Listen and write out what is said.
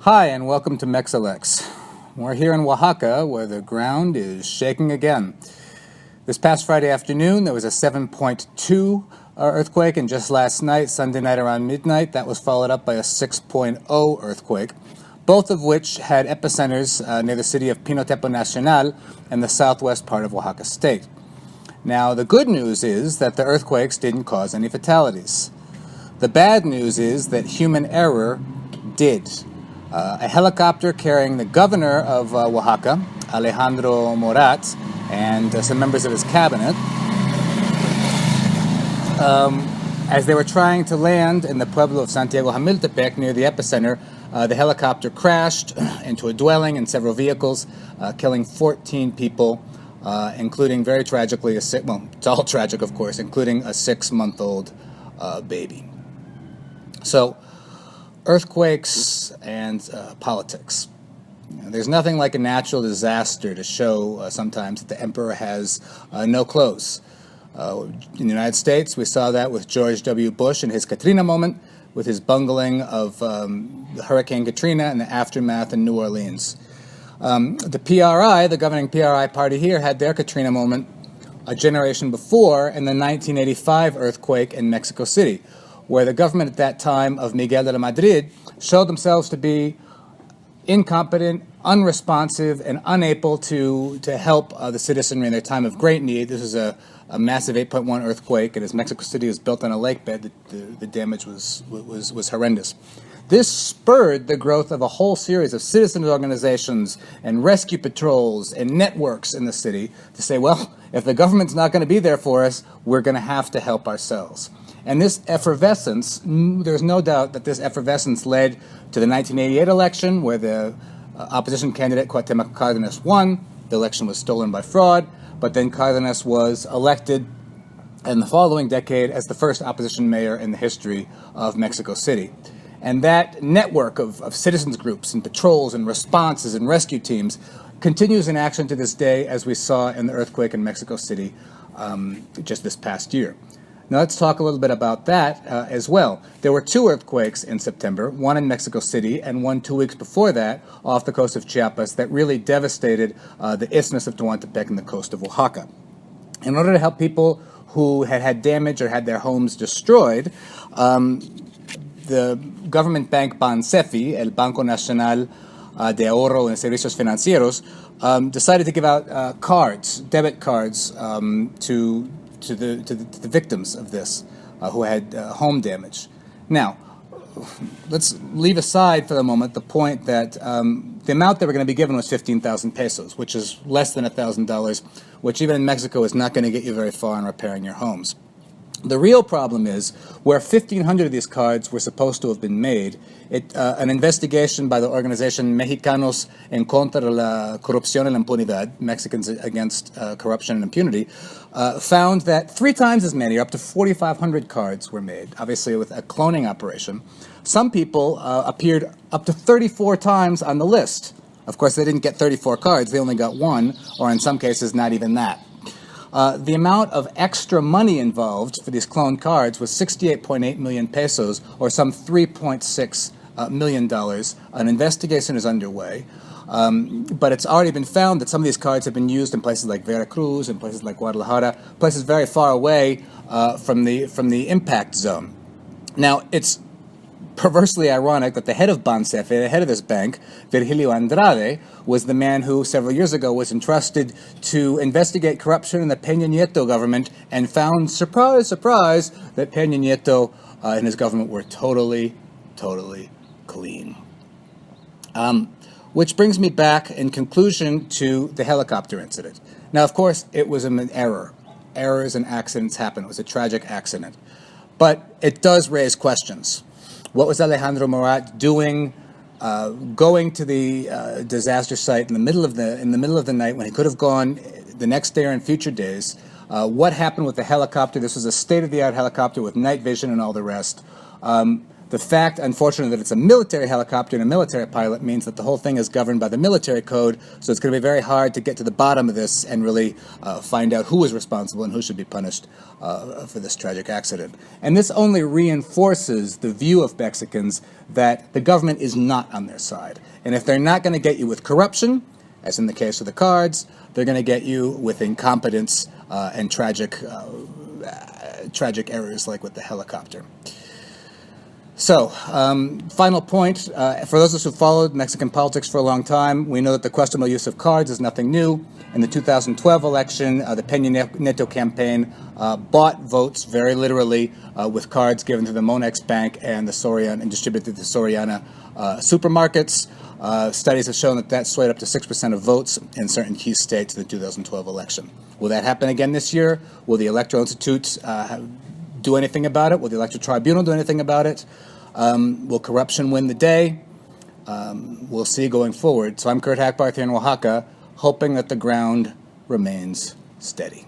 Hi, and welcome to Mexalex. We're here in Oaxaca, where the ground is shaking again. This past Friday afternoon, there was a 7.2 earthquake, and just last night, Sunday night around midnight, that was followed up by a 6.0 earthquake, both of which had epicenters near the city of Pinotepo Nacional and the southwest part of Oaxaca State. Now, the good news is that the earthquakes didn't cause any fatalities. The bad news is that human error did. A helicopter carrying the governor of Oaxaca, Alejandro Morat, and some members of his cabinet, as they were trying to land in the pueblo of Santiago Jamiltepec near the epicenter, the helicopter crashed into a dwelling and several vehicles, killing 14 people, including, very tragically, it's all tragic, of course, including a 6-month-old baby. So, earthquakes and politics. There's nothing like a natural disaster to show sometimes that the emperor has no clothes. In the United States, we saw that with George W. Bush and his Katrina moment, with his bungling of Hurricane Katrina and the aftermath in New Orleans. The PRI, the governing PRI party here, had their Katrina moment a generation before in the 1985 earthquake in Mexico City, where the government at that time of Miguel de la Madrid showed themselves to be incompetent, unresponsive, and unable to help the citizenry in their time of great need. This is a massive 8.1 earthquake, and as Mexico City is built on a lake bed, the damage was horrendous. This spurred the growth of a whole series of citizens organizations and rescue patrols and networks in the city to say, well, if the government's not going to be there for us, we're going to have to help ourselves. And this effervescence, there's no doubt that this effervescence led to the 1988 election, where the opposition candidate Cuauhtemoc Cárdenas won. The election was stolen by fraud, but then Cárdenas was elected in the following decade as the first opposition mayor in the history of Mexico City. And that network of citizens groups and patrols and responses and rescue teams continues in action to this day, as we saw in the earthquake in Mexico City just this past year. Now let's talk a little bit about that as well. There were 2 earthquakes in September, one in Mexico City and one 2 weeks before that off the coast of Chiapas, that really devastated the isthmus of Tehuantepec and the coast of Oaxaca. In order to help people who had damage or had their homes destroyed, the government bank Bansefi, el Banco Nacional de Ahorro y Servicios Financieros, decided to give out cards, debit cards, to the victims of this who had home damage. Now, let's leave aside for the moment the point that the amount they were going to be given was 15,000 pesos, which is less than $1,000, which even in Mexico is not going to get you very far in repairing your homes. The real problem is where 1,500 of these cards were supposed to have been made. An investigation by the organization Mexicanos en contra de la corrupción y la impunidad, Mexicans Against Corruption and Impunity, found that 3 times as many, or up to 4,500 cards were made, obviously with a cloning operation. Some people appeared up to 34 times on the list. Of course, they didn't get 34 cards, they only got 1, or in some cases, not even that. The amount of extra money involved for these cloned cards was 68.8 million pesos, or some $3.6 million. An investigation is underway, but it's already been found that some of these cards have been used in places like Veracruz and places like Guadalajara, places very far away from the impact zone. Now, it's perversely ironic that the head of Bansefi, the head of this bank, Virgilio Andrade, was the man who several years ago was entrusted to investigate corruption in the Peña Nieto government and found, surprise, surprise, that Peña Nieto and his government were totally clean. Which brings me back, in conclusion, to the helicopter incident. Now, of course, it was an error. Errors and accidents happen. It was a tragic accident. But it does raise questions. What was Alejandro Morat doing, going to the disaster site in the middle of the night when he could have gone the next day or in future days? What happened with the helicopter? This was a state-of-the-art helicopter with night vision and all the rest. The fact, unfortunately, that it's a military helicopter and a military pilot means that the whole thing is governed by the military code, so it's going to be very hard to get to the bottom of this and really find out who is responsible and who should be punished for this tragic accident. And this only reinforces the view of Mexicans that the government is not on their side. And if they're not going to get you with corruption, as in the case of the cards, they're going to get you with incompetence and tragic errors like with the helicopter. So, final point, for those of us who followed Mexican politics for a long time, we know that the questionable use of cards is nothing new. In the 2012 election, the Peña Nieto campaign bought votes very literally with cards given to the Monex Bank and the Soriana and distributed to the Soriana supermarkets. Studies have shown that swayed up to 6% of votes in certain key states in the 2012 election. Will that happen again this year? Will the Electoral Institute do anything about it? Will the Electoral Tribunal do anything about it? Will corruption win the day? We'll see going forward. So I'm Kurt Hackbarth here in Oaxaca, hoping that the ground remains steady.